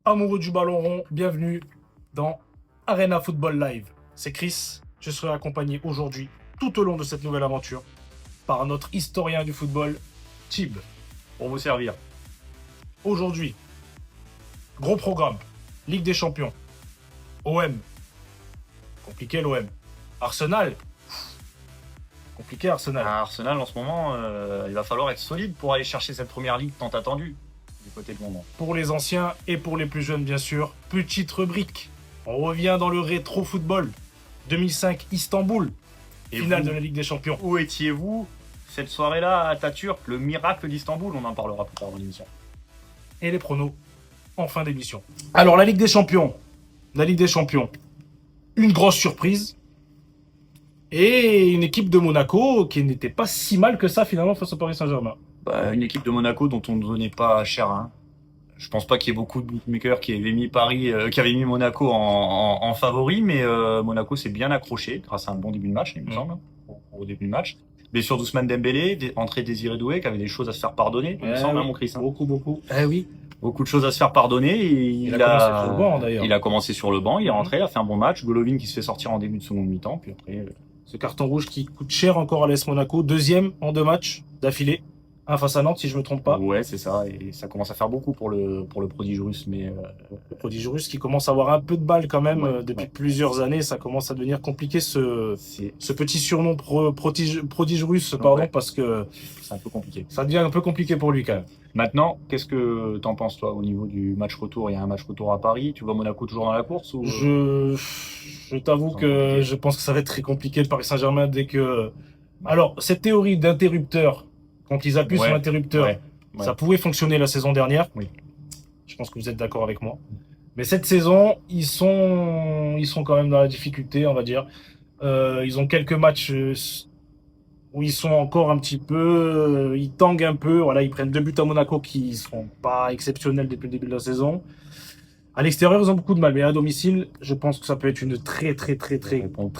Amoureux du ballon rond, bienvenue dans Arena Football Live. C'est Chris, je serai accompagné aujourd'hui, tout au long de cette nouvelle aventure, par notre historien du football, Tib. Pour vous servir. Aujourd'hui, gros programme, Ligue des Champions, OM, compliqué l'OM, Arsenal, compliqué Arsenal. À Arsenal, en ce moment, il va falloir être solide pour aller chercher cette première ligue tant attendue du côté de Londres. Pour les anciens et pour les plus jeunes, bien sûr, petite rubrique. On revient dans le rétro football. 2005 Istanbul, Et finale vous, de la Ligue des Champions. où étiez-vous cette soirée-là à Atatürk, le miracle d'Istanbul? On en parlera plus tard dans l'émission. Et les pronos en fin d'émission. Alors, la Ligue des Champions. La Ligue des Champions. Une grosse surprise. Et une équipe de Monaco qui n'était pas si mal que ça finalement face au Paris Saint-Germain. Une équipe de Monaco dont on ne donnait pas cher. Hein. Je pense pas qu'il y ait beaucoup de bookmakers qui avaient mis qui avaient mis Monaco en favori, mais Monaco s'est bien accroché grâce à un bon début de match, il me semble, au début de match. Blessure d'Ousmane Dembélé, entrée de Désiré Doué, qui avait des choses à se faire pardonner, il me semble, oui. mon Chris. Hein. Beaucoup. Eh oui. Beaucoup de choses à se faire pardonner. Et Il a commencé sur le banc, d'ailleurs. Il a commencé sur le banc, il est rentré, il a fait un bon match. Golovin qui se fait sortir en début de seconde mi-temps, puis après. Ce carton rouge qui coûte cher encore à l'AS Monaco. Deuxième en 2 matchs d'affilée. Un face à Nantes, si je me trompe pas. Ouais, c'est ça. Et ça commence à faire beaucoup pour le prodige russe, mais. Le prodige russe qui commence à avoir un peu de balle quand même depuis ouais. plusieurs années. Ça commence à devenir compliqué ce C'est petit surnom prodige russe, pardon, ouais. parce que un peu compliqué. ça devient un peu compliqué pour lui quand même. Maintenant, qu'est-ce que t'en penses, toi, au niveau du match retour? Il y a un match retour à Paris. Tu vois Monaco toujours dans la course ou... Je t'avoue que je pense que ça va être très compliqué le Paris Saint-Germain dès que... Alors, cette théorie d'interrupteur, quand ils appuient sur l'interrupteur, ça pouvait fonctionner la saison dernière. Oui. Je pense que vous êtes d'accord avec moi. Mais cette saison, ils sont quand même dans la difficulté, on va dire. Ils ont quelques matchs où ils sont encore un petit peu... ils tanguent un peu. Voilà, ils prennent 2 buts à Monaco qui ne seront pas exceptionnels depuis le début de la saison. À l'extérieur, ils ont beaucoup de mal, mais à domicile, je pense que ça peut être une très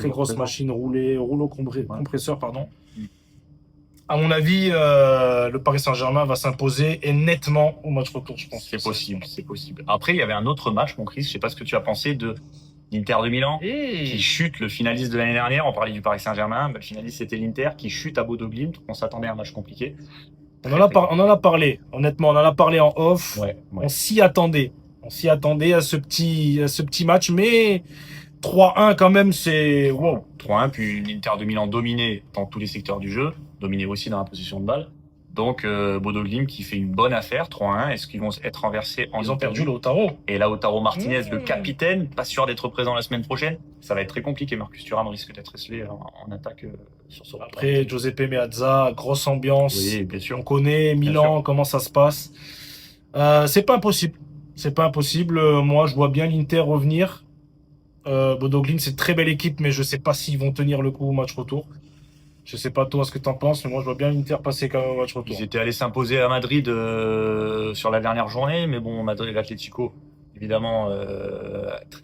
grosse machine rouleau compresseur, pardon. À mon avis, le Paris Saint-Germain va s'imposer et nettement au match retour, je pense. C'est possible. Après, il y avait un autre match, mon Chris, je sais pas ce que tu as pensé de l'Inter de Milan, qui chute, le finaliste de l'année dernière. On parlait du Paris Saint-Germain, le finaliste c'était l'Inter, qui chute à Bodo Glimt. On s'attendait à un match compliqué. On en a parlé, honnêtement, on en a parlé en off. Ouais. On s'y attendait. On s'y attendait à ce petit match, mais 3-1 quand même, c'est wow. 3-1, puis l'Inter de Milan dominé dans tous les secteurs du jeu, dominé aussi dans la position de balle. Donc Bodo Glimt qui fait une bonne affaire, 3-1. Est-ce qu'ils vont être renversés en Ils ont perdu Lautaro. Et Lautaro Martinez, le capitaine, pas sûr d'être présent la semaine prochaine. Ça va être très compliqué. Marcus Thuram risque d'être esselé en attaque sur ce Après, Giuseppe Meazza, grosse ambiance. Oui, bien sûr. On connaît Milan, comment ça se passe. C'est pas impossible. Moi, je vois bien l'Inter revenir. Bodo Glimt, c'est une très belle équipe, mais je sais pas s'ils vont tenir le coup au match retour. Je sais pas toi ce que t'en penses, mais moi je vois bien l'Inter passer quand même au match retour. Ils étaient allés s'imposer à Madrid sur la dernière journée, mais bon, Madrid et l'Atlético, évidemment,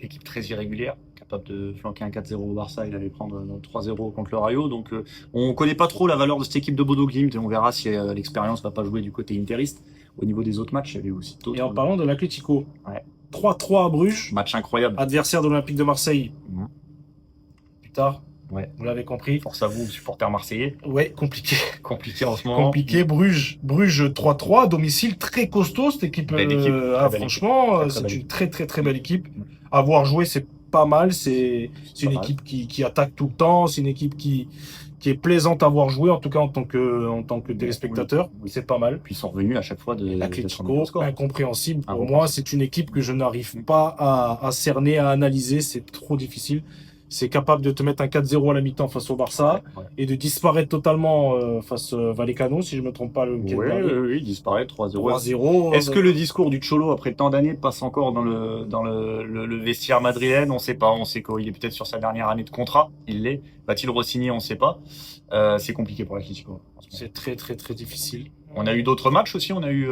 équipe très irrégulière, capable de flanquer un 4-0 au Barça, il allait prendre 3-0 contre le Rayo, donc on connaît pas trop la valeur de cette équipe de Bodo Glimt, et on verra si l'expérience va pas jouer du côté interiste. Au niveau des autres matchs, il y avait aussi d'autres. Et en parlant de l'Atlético, ouais. 3-3 à Bruges, match incroyable. Adversaire de l'Olympique de Marseille. Plus tard. Ouais. Vous l'avez compris. Force à vous, supporters marseillais. Ouais, compliqué. Compliqué en ce moment. Compliqué. Bruges 3-3, domicile très costaud cette équipe. Belle équipe. Franchement, c'est une très belle équipe. Avoir joué, c'est pas mal. C'est une équipe qui attaque tout le temps. C'est une équipe qui est plaisante à voir jouer, en tout cas en tant que téléspectateur. Oui. C'est pas mal. Puis ils sont revenus à chaque fois de l'Atlético, incompréhensible. Pour moi, c'est une équipe que je n'arrive pas à cerner, à analyser. C'est trop difficile. C'est capable de te mettre un 4-0 à la mi-temps face au Barça et de disparaître totalement face à Vallecano, si je ne me trompe pas. Oui, disparaître 3-0. 3-0. Est-ce que le discours du Cholo, après tant d'années, passe encore dans le vestiaire madrilène? On ne sait pas. On sait qu'il est peut-être sur sa dernière année de contrat. Il l'est. Va-t-il re-signer? On ne sait pas. C'est compliqué pour l'Atlético. C'est très difficile. On a eu d'autres matchs aussi. On a eu...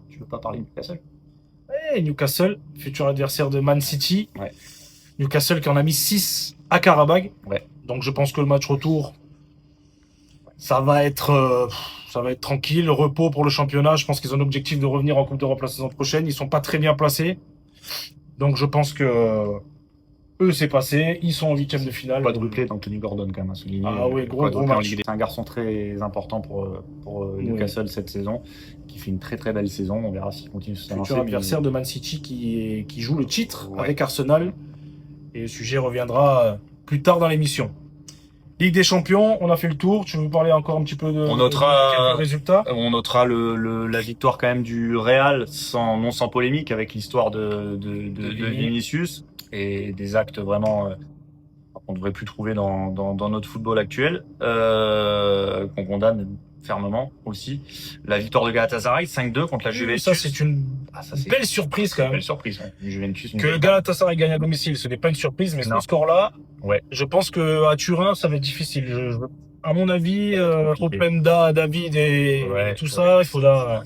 tu veux pas parler de Newcastle? Newcastle, futur adversaire de Man City. Ouais. Newcastle qui en a mis 6 à Karabag. Ouais. Donc je pense que le match retour, ça va être tranquille, repos pour le championnat. Je pense qu'ils ont l'objectif de revenir en Coupe d'Europe la saison prochaine. Ils sont pas très bien placés. Donc je pense que eux, c'est passé. Ils sont en huitième de finale. Quadruplé d'Anthony Gordon, quand même, à souligner. Ah ouais, gros Quadruplé en match. Ligue des... C'est un garçon très important pour Newcastle cette saison, qui fait une très très belle saison. On verra s'il continue sur sa lancée. Futur adversaire de Man City qui joue le titre Ouais. avec Arsenal. Et le sujet reviendra plus tard dans l'émission. Ligue des Champions, on a fait le tour. Tu veux parler encore un petit peu de quelques résultats? On notera la victoire quand même du Real, non sans polémique, avec l'histoire de Vinicius et des actes vraiment qu'on ne devrait plus trouver dans notre football actuel, qu'on condamne fermement aussi. La victoire de Galatasaray 5-2 contre la Juventus. Ça, c'est une belle surprise quand même. Belle surprise, ouais. Juventus. Que Galatasaray gagne à domicile, ce n'est pas une surprise, mais ce score-là, ouais. Je pense qu'à Turin, ça va être difficile. À mon avis, Openda, David et tout ça, il faudra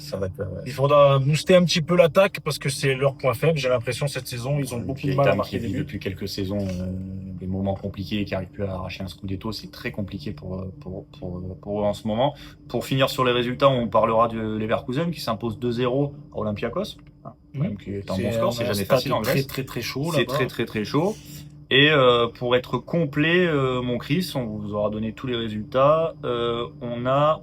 booster un petit peu l'attaque parce que c'est leur point faible. J'ai l'impression cette saison, ils ont beaucoup de mal à marquer des buts. Depuis quelques saisons, des moments compliqués, qui n'arrivent plus à arracher un Scudetto, c'est très compliqué pour eux en ce moment. Pour finir sur les résultats, on parlera de Leverkusen qui s'impose 2-0 à Olympiakos, qui est un bon score, c'est jamais facile en Grèce. C'est très chaud. C'est très chaud. Et pour être complet, mon Chris, on vous aura donné tous les résultats. On a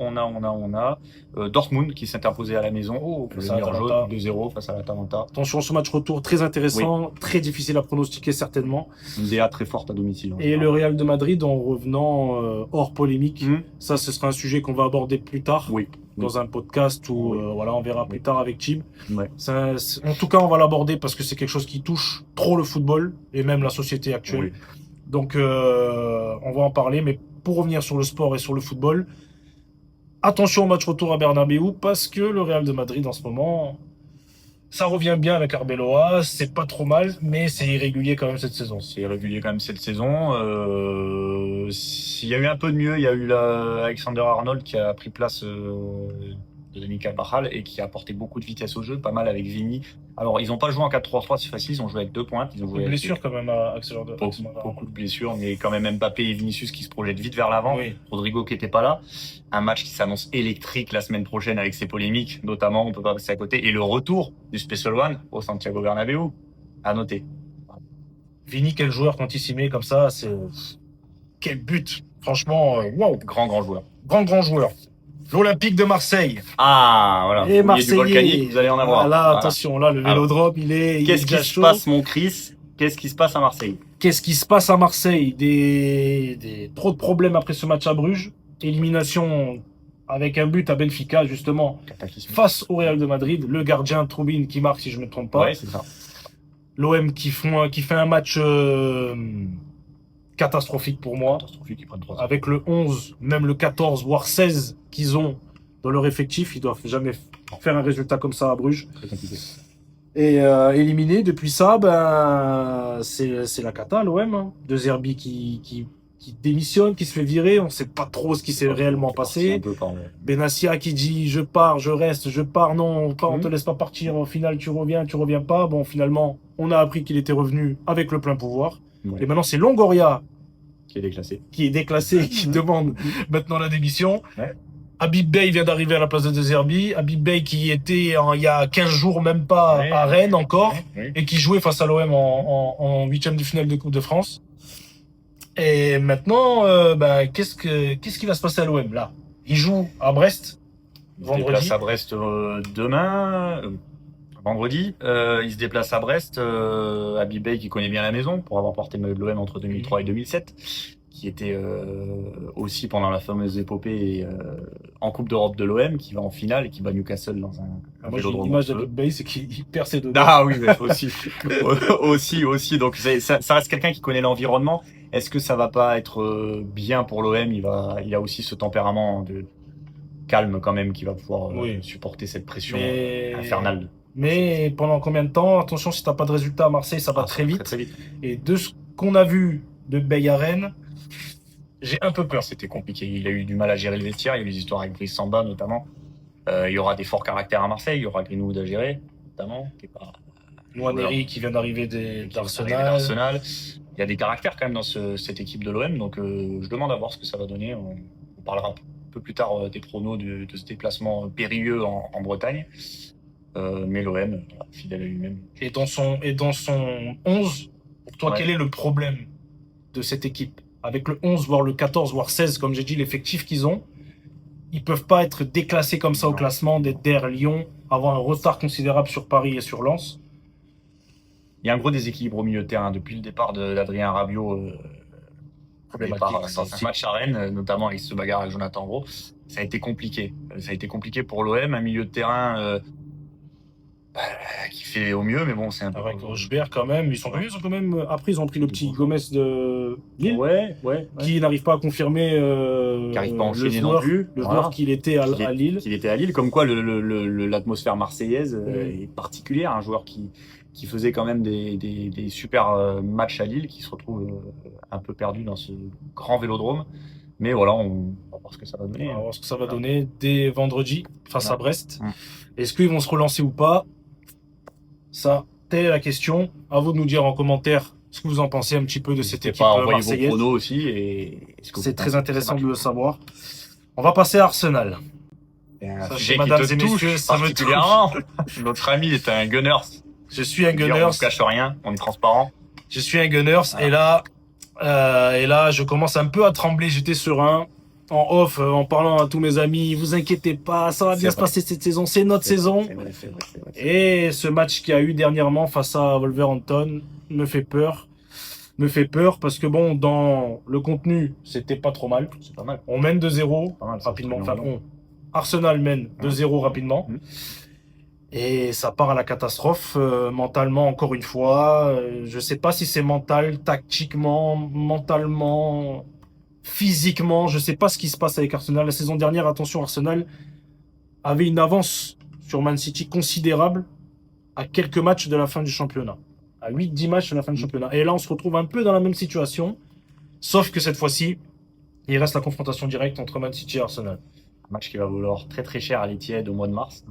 Dortmund qui s'est imposé à la maison. Le meilleur jaune 2-0 face à l'Atalanta. Attention, ce match retour très intéressant, très difficile à pronostiquer certainement. Une DA très forte à domicile. Et le Real de Madrid en revenant hors polémique. Ça, ce sera un sujet qu'on va aborder plus tard. Dans un podcast où on verra plus tard avec Chib. En tout cas, on va l'aborder parce que c'est quelque chose qui touche trop le football et même la société actuelle. Donc, on va en parler. Mais pour revenir sur le sport et sur le football, attention au match retour à Bernabéu parce que le Real de Madrid en ce moment, ça revient bien avec Arbeloa. C'est pas trop mal, mais c'est irrégulier quand même cette saison. S'il y a eu un peu de mieux, il y a eu Alexander Arnold qui a pris place de Dani Carvajal et qui a apporté beaucoup de vitesse au jeu, pas mal avec Vini. Alors, ils n'ont pas joué en 4-3-3, c'est facile, ils ont joué avec 2 pointes. Ils ont joué avec blessures quand même à Axel beaucoup de blessures, mais quand même Mbappé et Vinicius qui se projettent vite vers l'avant. Rodrigo qui n'était pas là. Un match qui s'annonce électrique la semaine prochaine avec ses polémiques, notamment, on peut pas passer à côté. Et le retour du Special One au Santiago Bernabéu, à noter. Vini, quel joueur quand il s'y met comme ça, c'est quel but. Franchement, waouh. Grand joueur. Grand joueur. L'Olympique de Marseille. Ah, voilà. Et Marseille, vous allez en avoir. Voilà. Attention, là, le Vélodrome, il est. Qu'est-ce qui se passe, mon Chris? Qu'est-ce qui se passe à Marseille? Qu'est-ce qui se passe à Marseille? Trop de problèmes après ce match à Bruges. Élimination avec un but à Benfica, justement. Face au Real de Madrid. Le gardien Troubine qui marque, si je ne me trompe pas. Ouais, c'est ça. L'OM qui fait un match catastrophique pour moi. Avec le 11, même le 14, voire 16 qu'ils ont dans leur effectif. Ils doivent jamais faire un résultat comme ça à Bruges. Très compliqué. Et éliminé, depuis ça, c'est la cata, l'OM. De Zerbi qui démissionne, qui se fait virer. On ne sait pas trop ce qui s'est réellement passé. Benassia qui dit je pars, je reste, je pars. Non, on te laisse pas partir. Au final, tu reviens pas. Bon, finalement, on a appris qu'il était revenu avec le plein pouvoir. Et maintenant, c'est Longoria qui est déclassé et qui demande maintenant la démission. Habib Bey vient d'arriver à la place de Zerbi. Habib Bey qui était il y a 15 jours même pas à Rennes encore et qui jouait face à l'OM en 8e de finale de Coupe de France. Et maintenant, qu'est-ce qui va se passer à l'OM là? Il joue à Brest vendredi. Il se déplace à Brest demain. Vendredi, il se déplace à Brest. Habib Bey qui connaît bien la maison pour avoir porté le maillot de l'OM entre 2003 et 2007, qui était aussi pendant la fameuse épopée en Coupe d'Europe de l'OM, qui va en finale et qui bat Newcastle dans un vélodrome. L'image d'Habib Bey, c'est qu'il perd ses deux. Ah oui, mais aussi. Donc ça reste quelqu'un qui connaît l'environnement. Est-ce que ça va pas être bien pour l'OM? Il a aussi ce tempérament de calme quand même qui va pouvoir supporter cette pression infernale. Mais pendant combien de temps? Attention, si t'as pas de résultat à Marseille, ça va très vite. Et de ce qu'on a vu de Bey à Rennes, j'ai un peu peur. C'était compliqué. Il a eu du mal à gérer le vestiaire. Il y a eu des histoires avec Brice Samba notamment. Il y aura des forts caractères à Marseille. Il y aura Greenwood à gérer notamment. Nwaneri qui vient d'arriver d'Arsenal. Il y a des caractères quand même dans cette équipe de l'OM. Donc je demande à voir ce que ça va donner. On parlera un peu plus tard des pronos de ce déplacement périlleux en Bretagne. Mais l'OM, fidèle à lui-même. Et dans son 11, pour toi, Ouais. quel est le problème de cette équipe? Avec le 11, voire le 14, voire 16, comme j'ai dit, l'effectif qu'ils ont, ils peuvent pas être déclassés comme ça au Non. classement, d'être derrière Lyon, avoir un retard considérable sur Paris et sur Lens. Il y a un gros déséquilibre au milieu de terrain depuis le départ d'Adrien Rabiot. Problématique, Dans c'est- un match à Rennes, notamment avec ce bagarre avec Jonathan Gros, ça a été compliqué. Ça a été compliqué pour l'OM, un milieu de terrain qui fait au mieux, mais bon, c'est un peu. Avec Rochebert, quand même, ils sont quand même. Après, ils ont pris le petit Gomez de Lille, Ouais. qui n'arrive pas à confirmer Qui n'arrive pas à le enchaîner non joueur, plus. le Voilà. joueur qu'il était à Lille. Qu'il était à Lille, comme quoi l'atmosphère marseillaise Mm. est particulière. Un joueur qui faisait quand même des super matchs à Lille, qui se retrouve un peu perdu dans ce grand vélodrome. Mais voilà, on va voir ce que ça va donner. On va voir ce que ça va donner dès vendredi face à Brest. Mm. Est-ce qu'ils vont se relancer ou pas? Ça, telle est la question. À vous de nous dire en commentaire ce que vous en pensez un petit peu de cette N'hésitez équipe pas à envoyer vos marseillaise. pronos aussi. Et ce que vous C'est très pensez intéressant ces de le matchs. savoir. On va passer à Arsenal. C'est un Sachez, sujet qui mesdames te et touche messieurs, ça me particulièrement. Notre ami est un Gunners. Je suis un On Gunners. ne cache rien, on est transparent. Je suis un Gunners. Voilà. Et là, je commence un peu à trembler. J'étais serein. En off, en parlant à tous mes amis, vous inquiétez pas, ça va bien se C'est vrai. passer cette saison, c'est notre saison. C'est vrai. Et ce match qu'il y a eu dernièrement face à Wolverhampton me fait peur. Me fait peur parce que bon, dans le contenu, c'était pas trop mal. C'est pas mal. On mène 2-0 Pas mal, ça, rapidement. c'est Enfin, bien. Arsenal mène 2-0 rapidement. Mm. Et ça part à la catastrophe mentalement encore une fois. Je sais pas si c'est mental, tactiquement, mentalement, physiquement. Je sais pas ce qui se passe avec Arsenal. La saison dernière, attention, Arsenal avait une avance sur Man City considérable à quelques matchs de la fin du championnat. À 8-10 matchs de la fin du championnat. Et là, on se retrouve un peu dans la même situation. Sauf que cette fois-ci, il reste la confrontation directe entre Man City et Arsenal. Un match qui va valoir très très cher à l'Etihad au mois de mars,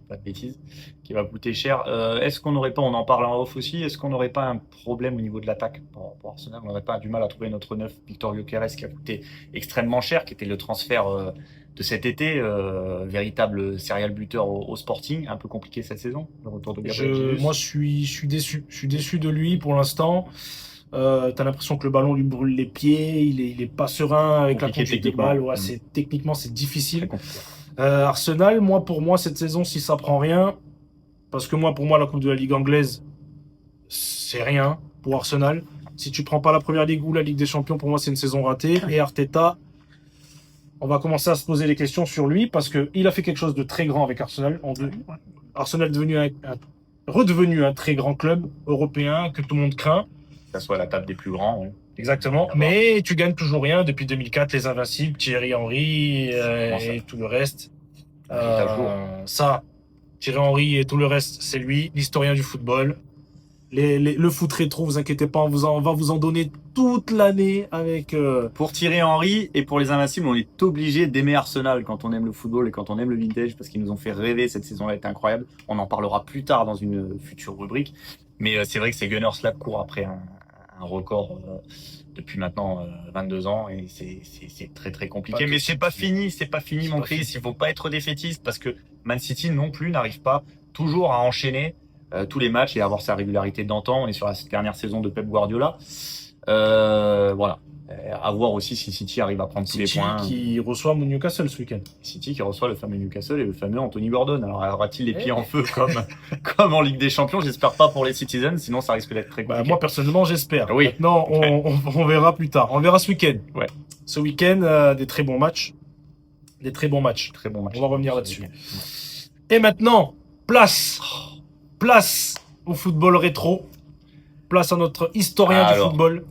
pas de bêtises, qui va coûter cher. Est-ce qu'on n'aurait pas, on en parle en off aussi, est-ce qu'on n'aurait pas un problème au niveau de l'attaque pour Arsenal? On n'aurait pas du mal à trouver notre neuf, Victor Gyökeres, qui a coûté extrêmement cher, qui était le transfert de cet été, véritable serial buteur au Sporting, un peu compliqué cette saison, le retour de Gabriel Jesus. Moi, je suis déçu. Je suis déçu de lui pour l'instant. T'as l'impression que le ballon lui brûle les pieds. Il est pas serein avec la Compliqué conduite de techniquement. balle. Ouais, techniquement, c'est Très difficile. compliqué. Arsenal, pour moi, cette saison, si ça prend rien, parce que pour moi, la Coupe de la Ligue anglaise, c'est rien pour Arsenal. Si tu prends pas la Première Ligue ou la Ligue des Champions, pour moi, c'est une saison ratée. Et Arteta, on va commencer à se poser des questions sur lui parce que il a fait quelque chose de très grand avec Arsenal. Arsenal est redevenu un très grand club européen que tout le monde craint. Que ça soit à la table des plus grands. Oui. Exactement. Mais tu gagnes toujours rien depuis 2004, les Invincibles, Thierry Henry et tout le reste. Ça, Thierry Henry et tout le reste, c'est lui, l'historien du football. Le foot rétro, vous inquiétez pas, on va vous en donner toute l'année avec. Pour Thierry Henry et pour les Invincibles, on est obligé d'aimer Arsenal quand on aime le football et quand on aime le vintage parce qu'ils nous ont fait rêver. Cette saison-là est incroyable. On en parlera plus tard dans une future rubrique. Mais c'est vrai que ces Gunners-là courent après un record depuis maintenant 22 ans et c'est très très compliqué. Mais c'est pas fini, mon Chris. Il faut pas être défaitiste parce que Man City non plus n'arrive pas toujours à enchaîner tous les matchs et avoir sa régularité d'antan. On est sur la dernière saison de Pep Guardiola. Voilà. À voir aussi si City arrive à prendre tous les City points. qui reçoit Newcastle ce week-end. City qui reçoit le fameux Newcastle et le fameux Anthony Gordon. Alors aura-t-il les pieds en feu comme en Ligue des Champions? J'espère pas pour les Citizens, sinon ça risque d'être très compliqué. Moi personnellement j'espère. Oui. Maintenant on verra plus tard. On verra ce week-end. Ouais. Ce week-end des très bons matchs. Des très bons matchs. Très bon match. On va revenir là-dessus. Et maintenant, place au football rétro. Place à notre historien du football.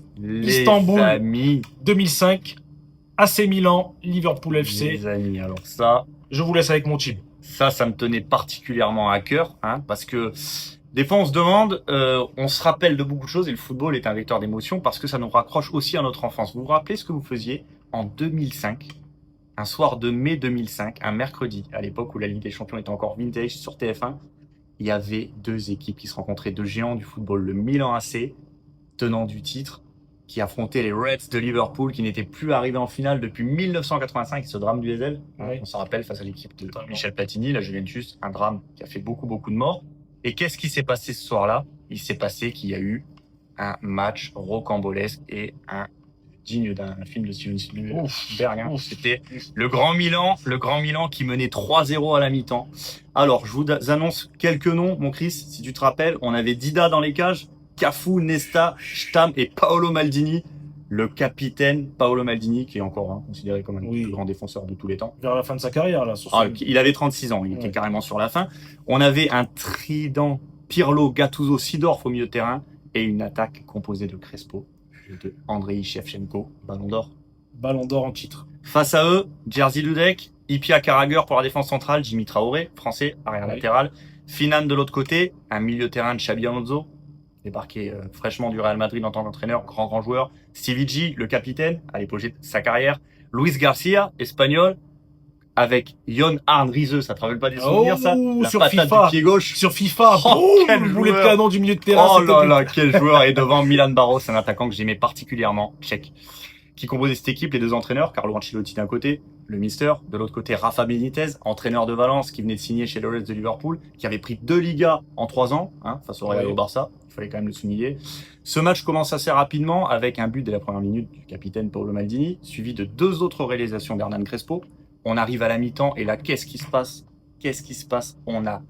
Istanbul amis, 2005, AC Milan, Liverpool FC. les amis, alors ça, Je vous laisse avec mon team. ça me tenait particulièrement à cœur, parce que des fois on se demande, on se rappelle de beaucoup de choses et le football est un vecteur d'émotion parce que ça nous raccroche aussi à notre enfance. Vous vous rappelez ce que vous faisiez en 2005, un soir de mai 2005, un mercredi, à l'époque où la Ligue des Champions était encore vintage sur TF1, il y avait deux équipes qui se rencontraient, deux géants du football, le Milan AC, tenant du titre, qui affrontait les Reds de Liverpool, qui n'étaient plus arrivés en finale depuis 1985, ce drame du Ezel. Oui. On s'en rappelle face à l'équipe de Totalement. Michel Platini, la Juventus, un drame qui a fait beaucoup de morts. Et qu'est-ce qui s'est passé ce soir-là? Il s'est passé qu'il y a eu un match rocambolesque et un digne d'un film de Steven Spielberg. Hein. C'était le Grand Milan qui menait 3-0 à la mi-temps. Alors, je vous annonce quelques noms, mon Chris. Si tu te rappelles, on avait Dida dans les cages, Cafu, Nesta, Stam et Paolo Maldini. Le capitaine Paolo Maldini, qui est encore considéré comme un des plus grands défenseurs de tous les temps. Vers la fin de sa carrière, là. Il avait 36 ans, il était carrément sur la fin. On avait un trident Pirlo, Gattuso, Seedorf au milieu de terrain et une attaque composée de Crespo, de Andrei Shevchenko, Ballon d'Or. Ballon d'Or en titre. Face à eux, Jerzy Dudek, Ipia Carragher pour la défense centrale, Jimmy Traoré, français, arrière latéral. Finan de l'autre côté, un milieu de terrain de Xabi Alonso, débarqué fraîchement du Real Madrid en tant qu'entraîneur, grand joueur. Stevie G, le capitaine, à l'apogée de sa carrière. Luis Garcia, espagnol, avec Jon Arne Riese, ça te rappelle pas des souvenirs, ça? La sur patate FIFA. du pied gauche. Sur FIFA, quel boulet de joueur. canon du milieu de terrain. Oh là là, quel joueur. Et devant Milan Barros, un attaquant que j'aimais particulièrement, tchèque, qui composait cette équipe, les deux entraîneurs, Carlo Ancelotti d'un côté, le Mister, de l'autre côté Rafa Benitez, entraîneur de Valence, qui venait de signer chez les Reds de Liverpool, qui avait pris 2 Ligas en 3 ans, face au Real et au Barça, il fallait quand même le souligner. Ce match commence assez rapidement avec un but dès la première minute du capitaine Paolo Maldini, suivi de 2 autres réalisations d'Hernan Crespo. On arrive à la mi-temps et là, qu'est-ce qui se passe? On a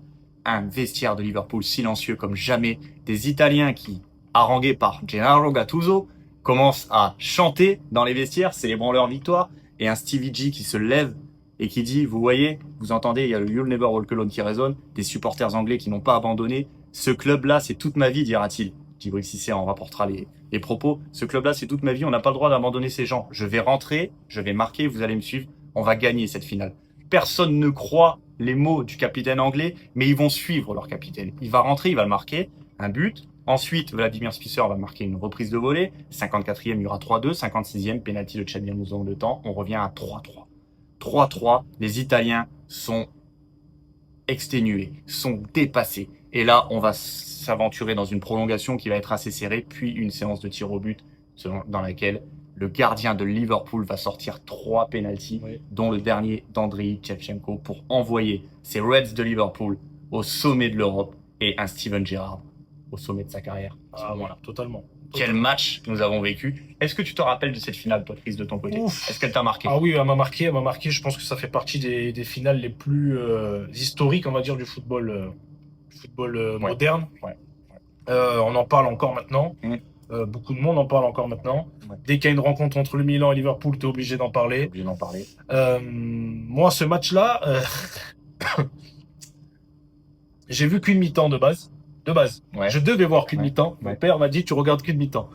un vestiaire de Liverpool silencieux comme jamais, des Italiens qui, harangués par Gennaro Gattuso, commencent à chanter dans les vestiaires, célébrant leur victoire, et un Stevie G qui se lève et qui dit, vous voyez, vous entendez, il y a le You'll Never Walk Alone qui résonne, des supporters anglais qui n'ont pas abandonné. Ce club-là, c'est toute ma vie, dira-t-il. Djibril Cissé en rapportera les propos. Ce club-là, c'est toute ma vie, on n'a pas le droit d'abandonner ces gens. Je vais rentrer, je vais marquer, vous allez me suivre, on va gagner cette finale. Personne ne croit les mots du capitaine anglais, mais ils vont suivre leur capitaine. Il va rentrer, il va marquer un but. Ensuite, Vladimir Spisser va marquer une reprise de volée. 54e, il y aura 3-2. 56e, penalty de Xabi Alonso en 2 temps. On revient à 3-3. 3-3. Les Italiens sont exténués, sont dépassés. Et là, on va s'aventurer dans une prolongation qui va être assez serrée, puis une séance de tir au but dans laquelle le gardien de Liverpool va sortir 3 pénaltys, dont le dernier d'Andrei Shevchenko, pour envoyer ces Reds de Liverpool au sommet de l'Europe et un Steven Gerrard au sommet de sa carrière. Voilà, totalement. Quel match nous avons vécu. Est-ce que tu te rappelles de cette finale, toi, Chris, de ton côté? Est-ce qu'elle t'a marqué? Ah oui, elle m'a marqué. Je pense que ça fait partie des finales les plus historiques, on va dire, du football, moderne. On en parle encore maintenant. Beaucoup de monde en parle encore maintenant. Dès qu'il y a une rencontre entre le Milan et Liverpool, tu es obligé d'en parler. Moi, ce match-là, j'ai vu qu'une mi-temps de base. Je devais voir qu'une mi-temps. Mon père m'a dit, tu regardes qu'une mi-temps.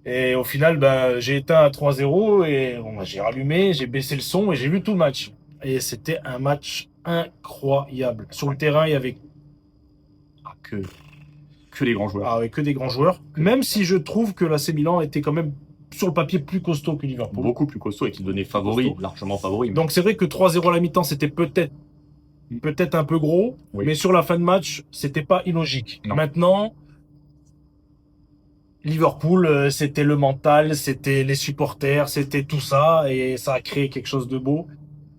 Et au final, j'ai éteint à 3-0 et j'ai rallumé, j'ai baissé le son et j'ai vu tout le match. Et c'était un match incroyable. Sur le terrain, il y avait que des grands joueurs. Que des grands joueurs. Même si je trouve que l'AC Milan était quand même sur le papier plus costaud que Liverpool. Beaucoup plus costaud et qui donnait favori, largement favori. Donc c'est vrai que 3-0 à la mi-temps, c'était peut-être un peu gros, mais sur la fin de match, c'était pas illogique. Non. Maintenant, Liverpool, c'était le mental, c'était les supporters, c'était tout ça, et ça a créé quelque chose de beau.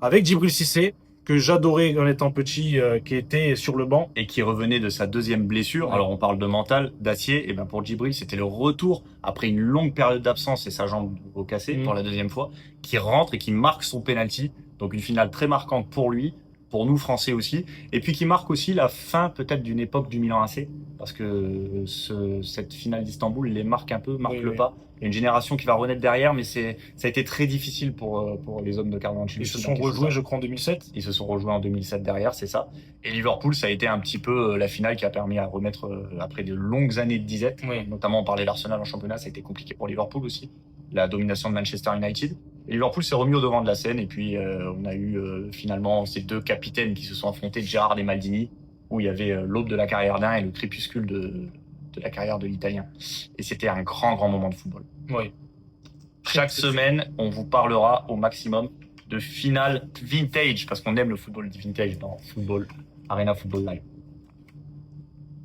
Avec Djibril Cissé, que j'adorais en étant petit, qui était sur le banc. Et qui revenait de sa 2e blessure. Alors on parle de mental, d'acier, et pour Djibril, c'était le retour après une longue période d'absence et sa jambe au cassé pour la 2e fois, qui rentre et qui marque son penalty. Donc une finale très marquante pour lui, pour nous Français aussi, et puis qui marque aussi la fin peut-être d'une époque du Milan AC, parce que cette finale d'Istanbul les marque un peu, le pas. Il y a une génération qui va renaître derrière, mais ça a été très difficile pour les hommes de Carlo Ancelotti. Ils se sont rejoués, je crois, en 2007. Ils se sont rejoués en 2007 derrière, c'est ça. Et Liverpool, ça a été un petit peu la finale qui a permis à remettre, après de longues années de disette, notamment on parlait d'Arsenal en championnat, ça a été compliqué pour Liverpool aussi, la domination de Manchester United. Et Liverpool s'est remis au devant de la scène, et puis on a eu finalement ces 2 capitaines qui se sont affrontés, Gerrard et Maldini, où il y avait l'aube de la carrière d'un et le crépuscule de la carrière de l'Italien. Et c'était un grand moment de football. Oui. Chaque semaine, on vous parlera au maximum de finales vintage, parce qu'on aime le football vintage dans Arena Football Live.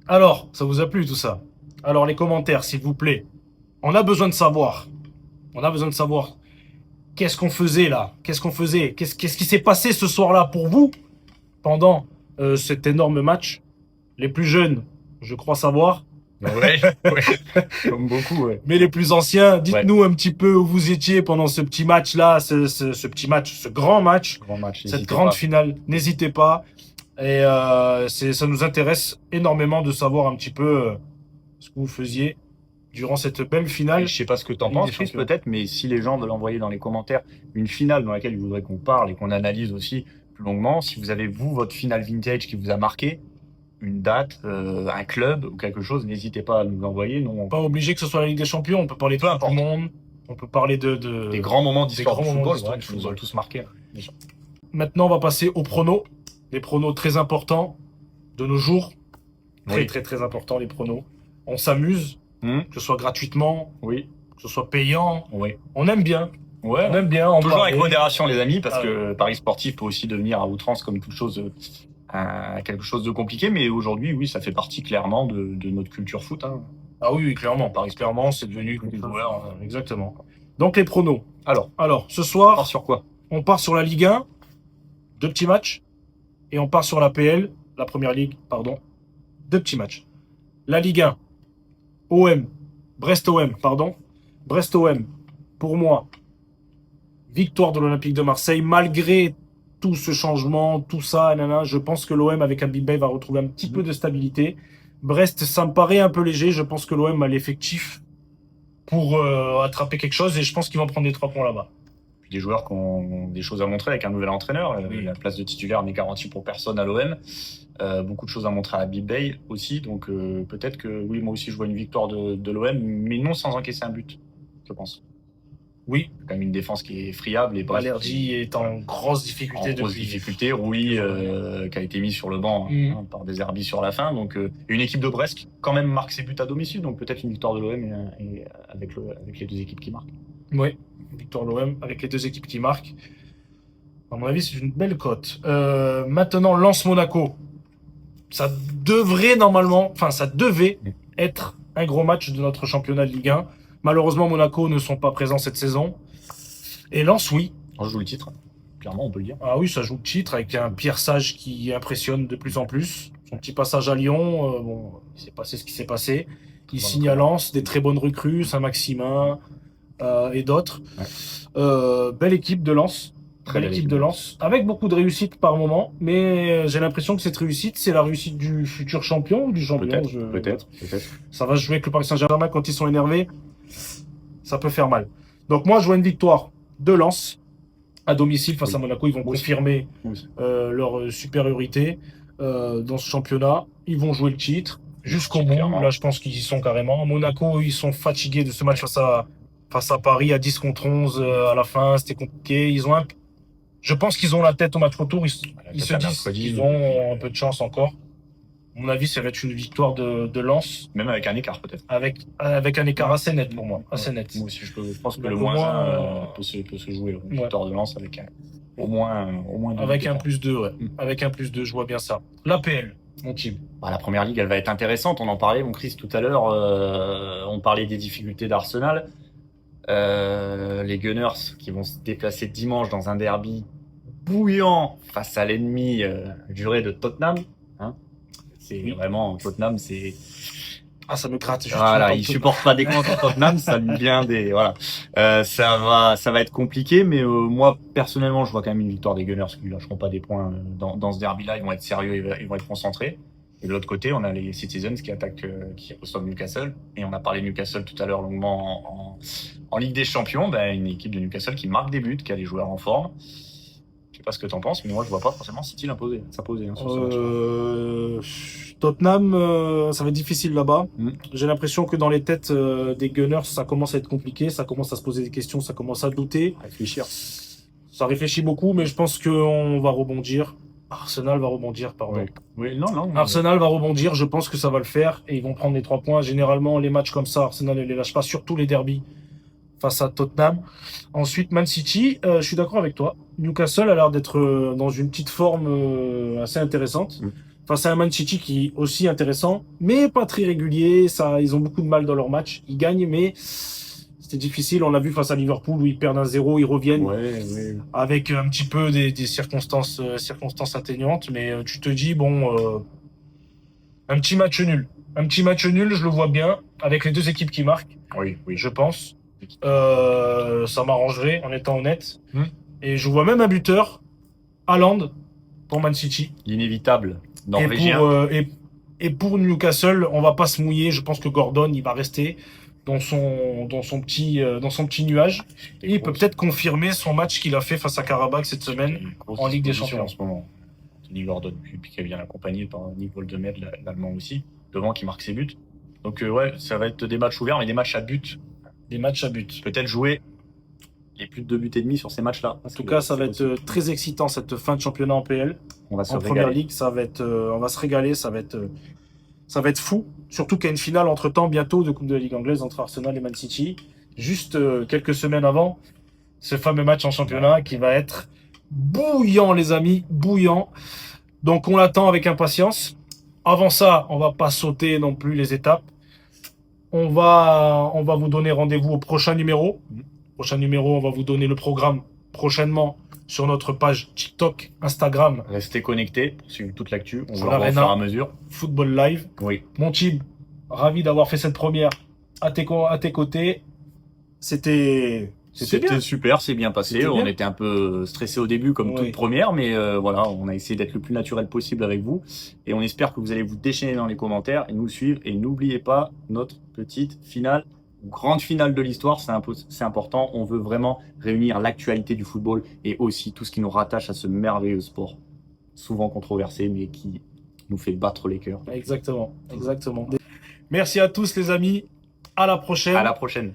Alors, ça vous a plu tout ça? Alors les commentaires, s'il vous plaît. On a besoin de savoir. On a besoin de savoir qu'est-ce qu'on faisait là. Qu'est-ce qu'on faisait. Qu'est-ce qui s'est passé ce soir-là pour vous pendant cet énorme match. Les plus jeunes, je crois savoir. Ouais, comme beaucoup, ouais. Mais les plus anciens, dites-nous un petit peu où vous étiez pendant ce petit match-là, ce grand match, Grand match, cette n'hésitez grande pas. finale. N'hésitez pas. Et ça nous intéresse énormément de savoir un petit peu ce que vous faisiez durant cette belle finale. Et je sais pas ce que t'en Ligue penses, des Chris, Champions. peut-être, mais si les gens veulent envoyer dans les commentaires une finale dans laquelle ils voudraient qu'on parle et qu'on analyse aussi plus longuement, si vous avez, vous, votre finale vintage qui vous a marqué, une date, un club ou quelque chose, n'hésitez pas à nous envoyer. Nous, on- Pas obligé que ce soit la Ligue des Champions. On peut parler de Peu tout importe. le monde. On peut parler de des grands moments d'histoire grands du moments football, d'histoire ouais, du qui nous ont football. tous marqués. Maintenant, on va passer aux pronos. Des pronos très importants de nos jours. Très, Oui. très, très importants, les pronos. On s'amuse, que ce soit gratuitement, Oui, que ce soit payant. oui. On aime bien. Ouais. On aime bien. en Toujours avec parler. modération, les amis, parce Ah que Paris sportif peut aussi devenir à outrance comme toute chose, quelque chose de compliqué. Mais aujourd'hui, oui, ça fait partie clairement de notre culture foot. Hein. Ah oui, oui, clairement. Paris, clairement, c'est devenu des joueurs. Exactement. Donc, les pronos. Alors, Ce on soir, part sur quoi? on part sur la Ligue 1. 2 petits matchs. Et on part sur la PL, la Première Ligue, pardon. 2 petits matchs. La Ligue 1. OM. Brest-OM, pardon. Brest-OM. Pour moi, victoire de l'Olympique de Marseille, malgré tout ce changement, tout ça, je pense que l'OM avec Habib Beye va retrouver un petit peu de stabilité. Brest, ça me paraît un peu léger. Je pense que l'OM a l'effectif pour attraper quelque chose et je pense qu'ils vont prendre les 3 points là-bas. Puis des joueurs qui ont des choses à montrer avec un nouvel entraîneur. Oui. La place de titulaire n'est garantie pour personne à l'OM. Beaucoup de choses à montrer à Habib Beye aussi. Donc peut-être que oui, moi aussi je vois une victoire de l'OM, mais non sans encaisser un but, je pense. Oui, Quand même une défense qui est friable et Brest Balerdi est en grosse difficulté en grosse depuis. difficulté. Rouli qui a été mis sur le banc par des Herbis sur la fin. Donc une équipe de Brest qui quand même marque ses buts à domicile. Donc peut-être une victoire de l'OM et avec les deux équipes qui marquent. Oui, victoire de l'OM avec les 2 équipes qui marquent. À mon avis, c'est une belle cote. Maintenant, Lens-Monaco. Ça devait être un gros match de notre championnat de Ligue 1. Malheureusement, Monaco ne sont pas présents cette saison. Et Lens, oui. On joue le titre, clairement on peut le dire. Ah oui, ça joue le titre avec un Pierre Sage qui impressionne de plus en plus. Son petit passage à Lyon, bon, il s'est passé ce qui s'est passé. Il signe à Lens des très bonnes recrues, Saint-Maximin et d'autres. Ouais. Belle équipe de Lens. Très Belle belle équipe équipe de de Lens, avec beaucoup de réussite par moment, mais j'ai l'impression que cette réussite, c'est la réussite du futur champion ou du champion. Peut-être. Ça va se jouer avec le Paris Saint-Germain quand ils sont énervés. Ça peut faire mal. Donc moi, je vois une victoire de Lens à domicile face à Monaco. Ils vont confirmer leur supériorité dans ce championnat. Ils vont jouer le titre jusqu'au bout. Clairement. Là, je pense qu'ils y sont carrément. Monaco, ils sont fatigués de ce match face à Paris à 10 contre 11 à la fin. C'était compliqué. Je pense qu'ils ont la tête au match retour. Ils se disent qu'ils ont un peu de chance encore. À mon avis, ça va être une victoire de Lens. Même avec un écart peut-être. Avec un écart assez net pour moi. Assez net. Moi aussi, je pense que Donc, le au moins moins, peut se jouer. Une victoire de Lens avec au moins deux avec un buts. +2, ouais. Avec un +2, je vois bien ça. L'APL, mon team. Bah, la première ligue, elle va être intéressante. On en parlait, mon Chris, tout à l'heure. On parlait des difficultés d'Arsenal. Les Gunners qui vont se déplacer dimanche dans un derby bouillant face à l'ennemi juré de Tottenham. Hein, c'est vraiment Tottenham, c'est Ah, ça me gratte. voilà, ils supportent pas des contre Tottenham, ça lui vient des voilà. Ça va être compliqué, mais moi personnellement, je vois quand même une victoire des Gunners qui lâcheront pas des points dans ce derby-là. Ils vont être sérieux, ils vont être concentrés. Et de l'autre côté, on a les Citizens qui attaquent, qui reçoivent Newcastle. Et on a parlé de Newcastle tout à l'heure longuement en Ligue des Champions. Ben, une équipe de Newcastle qui marque des buts, qui a des joueurs en forme. Je sais pas ce que t'en penses, mais moi je vois pas forcément City s'imposer sur ce match-là. Tottenham, ça va être difficile là-bas. Mm. J'ai l'impression que dans les têtes des Gunners, ça commence à être compliqué. Ça commence à se poser des questions, ça commence à douter. Réfléchir. Ça réfléchit beaucoup, mais je pense qu'on va rebondir. Arsenal va rebondir, pardon. Oui, non. Arsenal va rebondir, je pense que ça va le faire et ils vont prendre les 3 points. Généralement, les matchs comme ça, Arsenal ne les lâche pas, surtout les derbys face à Tottenham. Ensuite, Man City, je suis d'accord avec toi. Newcastle a l'air d'être dans une petite forme assez intéressante. face à un Man City qui est aussi intéressant, mais pas très régulier. Ça, ils ont beaucoup de mal dans leur match. Ils gagnent, mais c'était difficile. On l'a vu face à Liverpool où ils perdent 1-0, ils reviennent Ouais. avec un petit peu des circonstances atténuantes. Mais tu te dis, bon, un petit match nul. Un petit match nul, je le vois bien, avec les deux équipes qui marquent, Oui. je pense. Ça m'arrangerait, en étant honnête. Hmm. Et je vois même un buteur, Haaland, pour Man City. L'inévitable norvégien. Et pour Newcastle, on va pas se mouiller. Je pense que Gordon, il va rester dans son petit nuage. Et il peut peut-être confirmer son match qu'il a fait face à Karabakh cette semaine en Ligue des Champions. En ce moment. Tony Gordon, puis qui est bien accompagné par Nick Woldemel, l'Allemand aussi, devant qui marque ses buts. Donc ouais, ça va être des matchs ouverts, mais des matchs à but. Des matchs à but. Peut-être jouer les plus de 2 buts et demi sur ces matchs-là. En tout cas, ça va être très excitant cette fin de championnat en PL. On va se En régaler. Première Ligue, ça va être, on va se régaler, ça va être fou. Surtout qu'il y a une finale entre-temps bientôt de Coupe de la Ligue anglaise entre Arsenal et Man City. Juste quelques semaines avant ce fameux match en championnat qui va être bouillant, les amis, bouillant. Donc on l'attend avec impatience. Avant ça, on va pas sauter non plus les étapes. On va vous donner rendez-vous au prochain numéro. Prochain numéro, on va vous donner le programme prochainement sur notre page TikTok, Instagram, Restez connectés pour suivre toute l'actu. On Sur va voir au l'Arena. fur et à mesure. Football Live. Oui. Mon Tib, ravi d'avoir fait cette première à tes côtés. C'était bien. Super, c'est bien passé. C'était bien. On était un peu stressé au début comme Oui. toute première, mais voilà, on a essayé d'être le plus naturel possible avec vous. Et on espère que vous allez vous déchaîner dans les commentaires et nous suivre. Et n'oubliez pas notre petite finale, grande finale de l'histoire, c'est important. On veut vraiment réunir l'actualité du football et aussi tout ce qui nous rattache à ce merveilleux sport, souvent controversé, mais qui nous fait battre les cœurs. Exactement. Merci à tous les amis. À la prochaine. À la prochaine.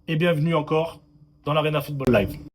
Et bienvenue encore dans l'Arena Football Live.